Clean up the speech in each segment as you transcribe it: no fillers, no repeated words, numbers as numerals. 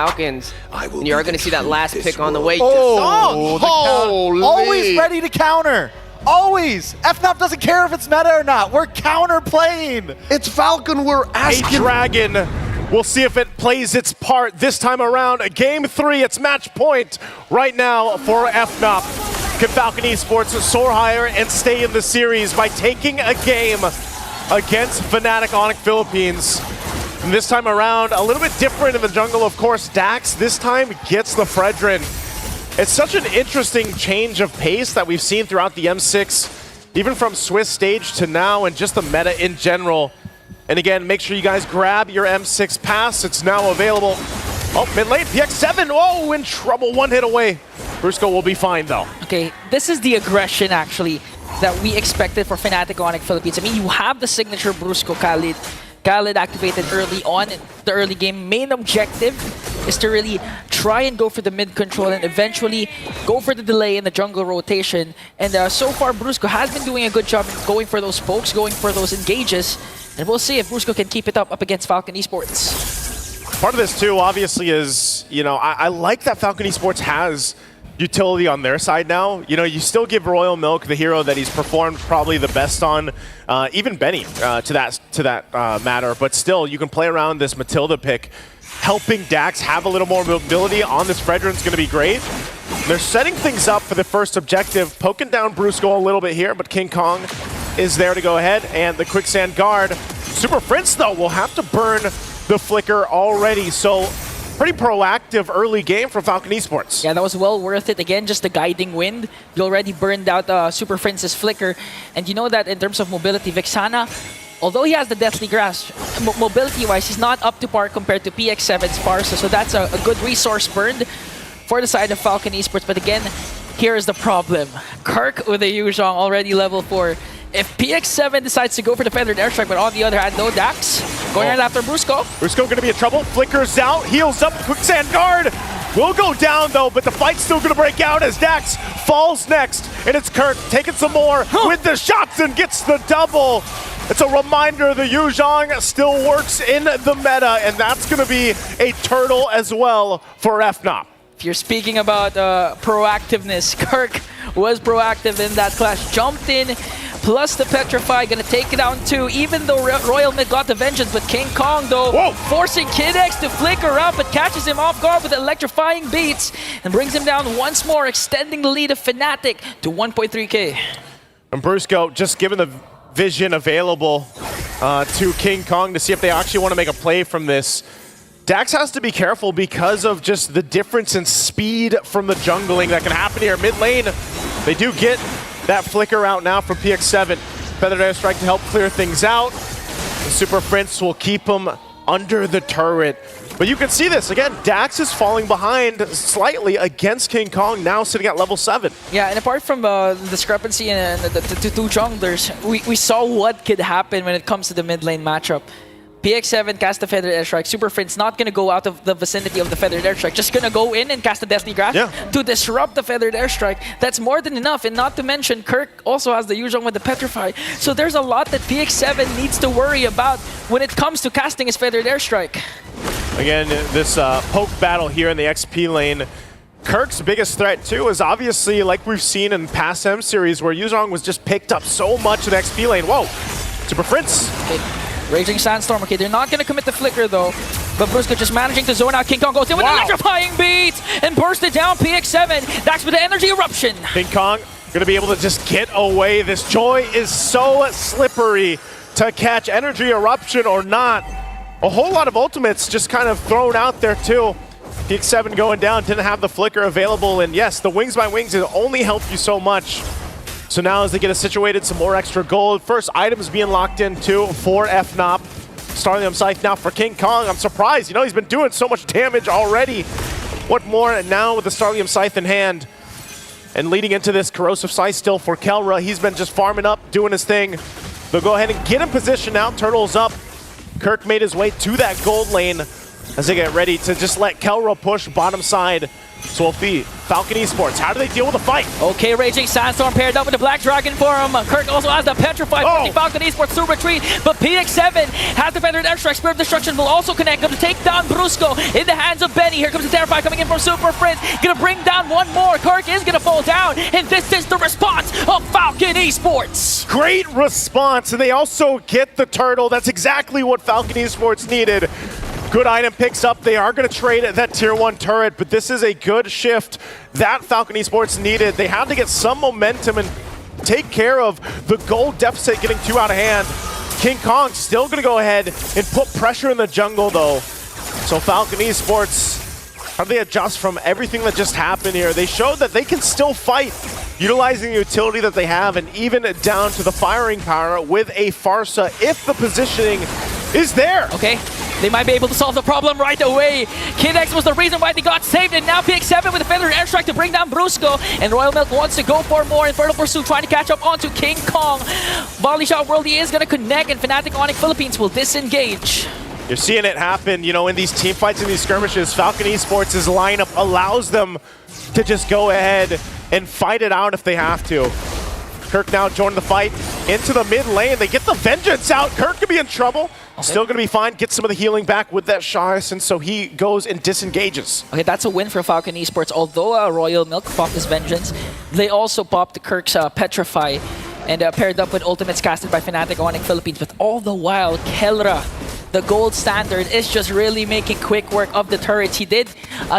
Falcons. And you're going to see that last pick on the way. Always ready to counter. Always! FNOP doesn't care if it's meta or not. We're counter playing. It's Falcon. We're asking. A dragon. We'll see if it plays its part this time around. Game 3, it's match point right now for FNOP. Can Falcon Esports soar higher and stay in the series by taking a game against FNATIC ONIC Philippines? And this time around, a little bit different in the jungle, of course. Dax this time gets the Fredrin. It's such an interesting change of pace that we've seen throughout the M6, even from Swiss stage to now, and just the meta in general. And again, make sure you guys grab your M6 pass. It's now available. Oh, mid lane, PX7, oh, in trouble, one hit away. Brusco will be fine though. Okay, this is the aggression actually that we expected for FNATIC ONIC Philippines. I mean, you have the signature Brusco Khalid. Khalid activated early on in the early game. Main objective is to really try and go for the mid control and eventually go for the delay in the jungle rotation. And so far, Brusco has been doing a good job in going for those pokes, going for those engages. And we'll see if Brusco can keep it up against Falcon Esports. Part of this too, obviously, is, you know, I like that Falcon Esports has utility on their side now. You know, you still give Royal Milk the hero that he's performed probably the best on, even Benny to that matter, but still you can play around this Matilda pick. Helping Dax have a little more mobility on this Fredrin's going to be great. They're setting things up for the first objective, poking down Brusco a little bit here, but King Kong is there to go ahead, and the Quicksand Guard. Super Prince though will have to burn the Flicker already, so pretty proactive early game from Falcon Esports. Yeah, that was well worth it. Again, just the guiding wind. You already burned out Super Prince's Flicker. And you know that in terms of mobility, Vexana, although he has the Deathly Grasp, mobility-wise, he's not up to par compared to PX7's Sparsa. So that's a good resource burned for the side of Falcon Esports. But again, here's the problem. Kirk with a Yuzhong already level 4. If PX7 decides to go for the Feathered Airstrike, but on the other hand, no Dax, going right after Brusco. Brusco gonna be in trouble, flickers out, heals up, Quicksand Guard will go down though, but the fight's still gonna break out as Dax falls next, and it's Kirk taking some more with the shots and gets the double. It's a reminder the Yuzhong still works in the meta, and that's gonna be a turtle as well for FNOP. If you're speaking about proactiveness, Kirk was proactive in that clash, jumped in, plus the Petrify, gonna take it down too, even though Royal Mid got the Vengeance, but King Kong though, forcing Kid X to flicker up, but catches him off guard with electrifying beats, and brings him down once more, extending the lead of FNATIC to 1.3k. And Brusco just given the vision available to King Kong to see if they actually want to make a play from this. Dax has to be careful because of just the difference in speed from the jungling that can happen here. Mid lane, they do get that flicker out now from PX7. Feathered Airstrike to help clear things out. The Super Prince will keep him under the turret. But you can see this, again, Dax is falling behind slightly against King Kong, now sitting at level 7. Yeah, and apart from the discrepancy in the two junglers, we saw what could happen when it comes to the mid lane matchup. PX7 cast the Feathered Airstrike. Super Prince not going to go out of the vicinity of the Feathered Airstrike. Just going to go in and cast the Deathly Grasp to disrupt the Feathered Airstrike. That's more than enough. And not to mention, Kirk also has the Yuzhong with the Petrify. So there's a lot that PX7 needs to worry about when it comes to casting his Feathered Airstrike. Again, this poke battle here in the XP lane. Kirk's biggest threat too is obviously, like we've seen in past M series, where Yuzhong was just picked up so much in the XP lane. Whoa, Super Prince. Okay. Raging Sandstorm. Okay, they're not going to commit the Flicker though. But Brusco just managing to zone out. King Kong goes in with an electrifying beat and burst it down. PX7. Dax with the Energy Eruption. King Kong going to be able to just get away. This Joy is so slippery to catch. Energy Eruption or not. A whole lot of ultimates just kind of thrown out there too. PX7 going down. Didn't have the Flicker available. And yes, the Wings by Wings has only helped you so much. So now as they get situated, some more extra gold. First items being locked in too for FNOP. Starlium Scythe now for King Kong. I'm surprised, you know, he's been doing so much damage already. What more? And now with the Starlium Scythe in hand. And leading into this Corrosive Scythe still for Kelra. He's been just farming up, doing his thing. They'll go ahead and get in position now. Turtle's up. Kirk made his way to that gold lane as they get ready to just let Kelra push bottom side So we'll see Falcon Esports, how do they deal with the fight? Okay, Raging Sandstorm paired up with the Black Dragon for him. Kirk also has the Petrify, forcing Falcon Esports to retreat, but PX7 has the Feathered Airstrike. Spirit of Destruction will also connect, going to take down Brusco in the hands of Benny. Here comes the Terrify coming in from Super Prince, going to bring down one more. Kirk is going to fall down, and this is the response of Falcon Esports. Great response, and they also get the turtle. That's exactly what Falcon Esports needed. Good item picks up. They are going to trade that tier 1 turret, but this is a good shift that Falcon Esports needed. They had to get some momentum and take care of the gold deficit getting too out of hand. King Kong still going to go ahead and put pressure in the jungle, though. So Falcon Esports, how do they adjust from everything that just happened here? They showed that they can still fight, utilizing the utility that they have, and even down to the firing power with a Farsa if the positioning is there. Okay, they might be able to solve the problem right away. Kid X was the reason why they got saved, and now PX7 with a Feathered Airstrike to bring down Brusco, and Royal Milk wants to go for more. Infernal Pursuit trying to catch up onto King Kong. Volley Shot Worldy is going to connect, and FNATIC ONIC Philippines will disengage. You're seeing it happen, you know, in these team fights and these skirmishes. Falcon Esports' lineup allows them to just go ahead and fight it out if they have to. Kirk now joining the fight into the mid lane. They get the Vengeance out. Kirk could be in trouble. Okay. Still going to be fine. Get some of the healing back with that Shah, and so he goes and disengages. Okay, that's a win for Falcon Esports. Although Royal Milk popped his Vengeance, they also popped Kirk's Petrify and paired up with ultimates casted by FNATIC ONIC Philippines. But all the while, Kelra, the gold standard, is just really making quick work of the turrets. He did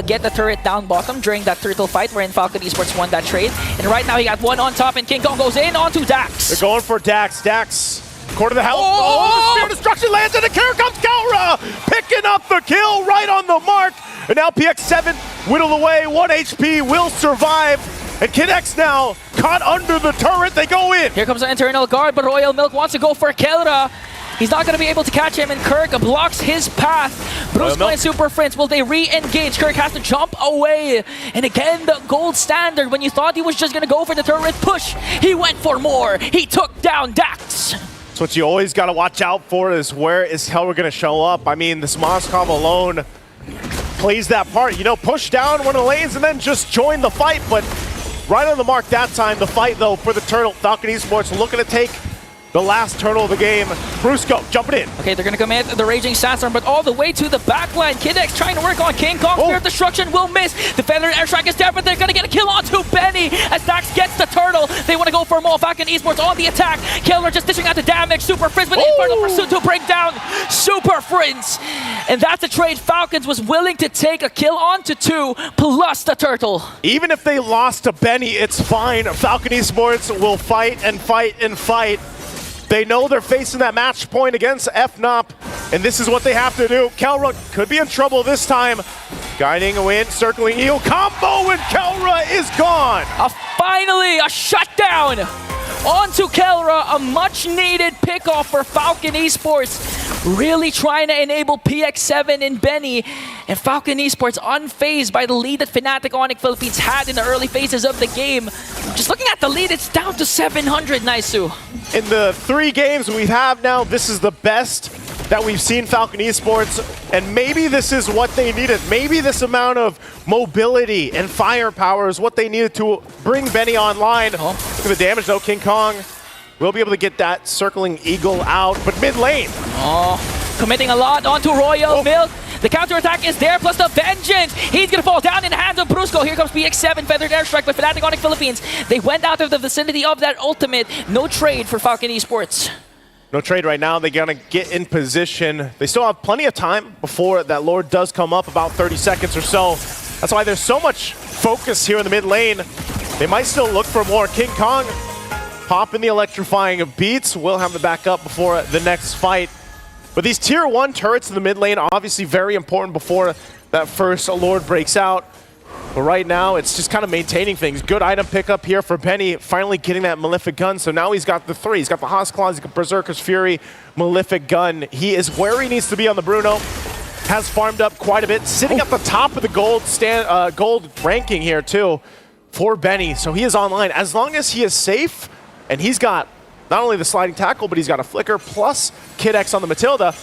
get the turret down bottom during that turtle fight wherein Falcon Esports won that trade. And right now he got one on top, and King Kong goes in onto Dax. They're going for Dax. Dax, quarter the health. Oh, the Spirit of Destruction lands, and here comes Kelra, picking up the kill right on the mark. And now PX7 whittled away. 1 HP will survive. And Kid X now caught under the turret. They go in. Here comes the internal guard, but Royal Milk wants to go for Kelra. He's not going to be able to catch him, and Kirk blocks his path. Brusco and Super Prince, will they re-engage? Kirk has to jump away. And again, the gold standard. When you thought he was just going to go for the turret push, he went for more. He took down Dax. So what you always got to watch out for is where is Kelra going to show up. I mean, this Moskov alone plays that part. You know, push down one of the lanes and then just join the fight. But right on the mark that time, the fight, though, for the turtle. Falcon Esports looking to take the last turtle of the game. Brusco jumping in. Okay, they're going to commit the Raging Sandstorm, but all the way to the back line. Kid X trying to work on King Kong. Spirit of Destruction will miss. The Feathered Airstrike is there, but they're going to get a kill onto Benny as Dax gets the turtle. They want to go for more. Falcon Esports on the attack. Killer just dishing out the damage. Super Frizz with Infernal Pursuit to bring down Super Frizz. And that's a trade Falcons was willing to take, a kill onto 2 plus the turtle. Even if they lost to Benny, it's fine. Falcon Esports will fight and fight and fight. They know they're facing that match point against FNOP, and this is what they have to do. Kelra could be in trouble this time. Guiding a win, circling heel combo, and Kelra is gone. Finally, a shutdown onto Kelra, a much-needed pickoff for Falcon Esports. Really trying to enable PX7 and Benny, and Falcon Esports unfazed by the lead that FNATIC ONIC Philippines had in the early phases of the game. Just looking at the lead, it's down to 700, Naisu. In the 3 games we have now, this is the best that we've seen Falcon Esports, and maybe this is what they needed. Maybe this amount of mobility and firepower is what they needed to bring Benny online. Look at the damage though. King Kong will be able to get that circling eagle out, but mid lane. Committing a lot onto Royal Milk. The counterattack is there, plus the Vengeance. He's going to fall down in the hands of Brusco. Here comes PX7, Feathered Airstrike by FNATIC ONIC Philippines. They went out of the vicinity of that ultimate. No trade for Falcon Esports. No trade right now. They're going to get in position. They still have plenty of time before that Lord does come up, about 30 seconds or so. That's why there's so much focus here in the mid lane. They might still look for more. King Kong popping the electrifying beats. We'll have the backup before the next fight. But these tier 1 turrets in the mid lane, obviously very important before that first Lord breaks out. But right now, it's just kind of maintaining things. Good item pickup here for Benny, finally getting that Malefic Gun. So now he's got the 3. He's got the Haas Claws, he's got Berserker's Fury, Malefic Gun. He is where he needs to be on the Bruno. Has farmed up quite a bit, sitting at the top of the gold ranking here too for Benny. So he is online. As long as he is safe, and he's got not only the sliding tackle, but he's got a flicker plus Kid X on the Matilda.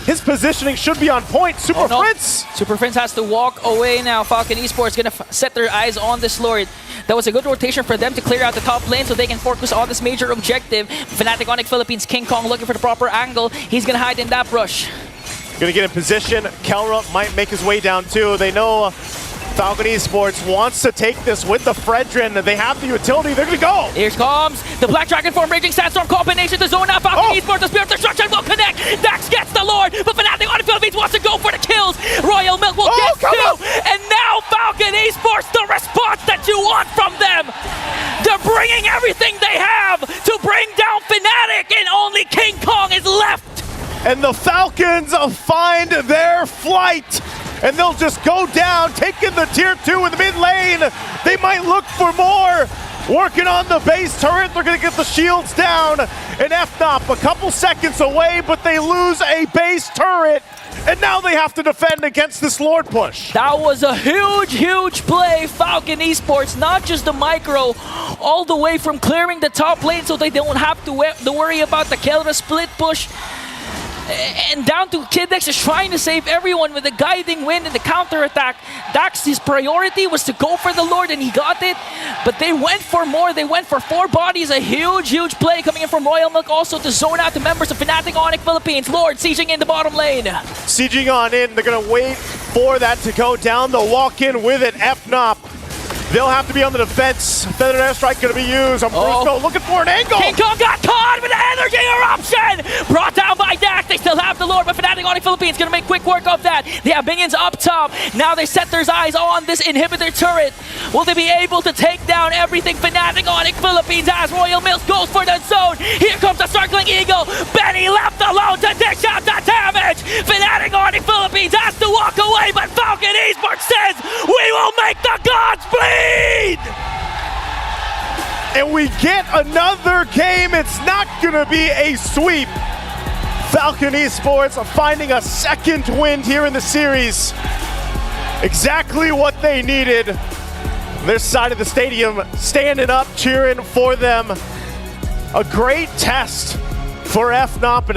His positioning should be on point. Super Prince. Super Prince has to walk away now. Falcon Esports gonna set their eyes on this Lord. That was a good rotation for them to clear out the top lane so they can focus on this major objective. FNATIC ONIC Philippines, King Kong looking for the proper angle. He's gonna hide in that brush. Gonna get in position. Kelra might make his way down too. They know Falcon Esports wants to take this with the Fredrin. They have the utility. They're gonna go. Here comes the Black Dragon form, Raging Sandstorm combination to zone out. Falcon Esports, the Spear of Destruction will connect. Dax gets the Lord, but FNATIC ONIC Philippines wants to go for the kills. Royal Milk will get two. And now Falcon Esports, the response that you want from them. They're bringing everything they have to bring down FNATIC, and only King Kong is left. And the Falcons find their flight. And they'll just go down, taking the tier 2 in the mid lane. They might look for more. Working on the base turret, they're gonna get the shields down. And FNOP a couple seconds away, but they lose a base turret. And now they have to defend against this Lord push. That was a huge play. Falcon Esports, not just the micro, all the way from clearing the top lane so they don't have to worry about the Kelra split push. And down to Kiddex is trying to save everyone with the guiding wind and the counter-attack. Dax, his priority was to go for the Lord, and he got it. But they went for more. They went for 4 bodies. A huge play coming in from Royal Milk also to zone out the members of FNATIC ONIC Philippines. Lord sieging in the bottom lane. Sieging on in. They're going to wait for that to go down. They'll walk in with it. FNOP. They'll have to be on the defense. Feathered Airstrike going to be used. Brusco looking for an angle. King Kong got caught with an energy eruption. Brought down by Dax. They still have the Lord, but FNATIC ONIC Philippines going to make quick work of that. They have minions up top. Now they set their eyes on this inhibitor turret. Will they be able to take down everything FNATIC ONIC Philippines has? Royal Milk goes for the zone. Here comes the circling eagle. Benny left alone to dish out the damage. FNATIC ONIC Philippines has to walk away, but Falcon Esports says, we will make the gods bleed. And we get another game. It's not going to be a sweep. Falcon Esports finding a second win here in the series. Exactly what they needed. Their side of the stadium standing up, cheering for them. A great test for FNOP.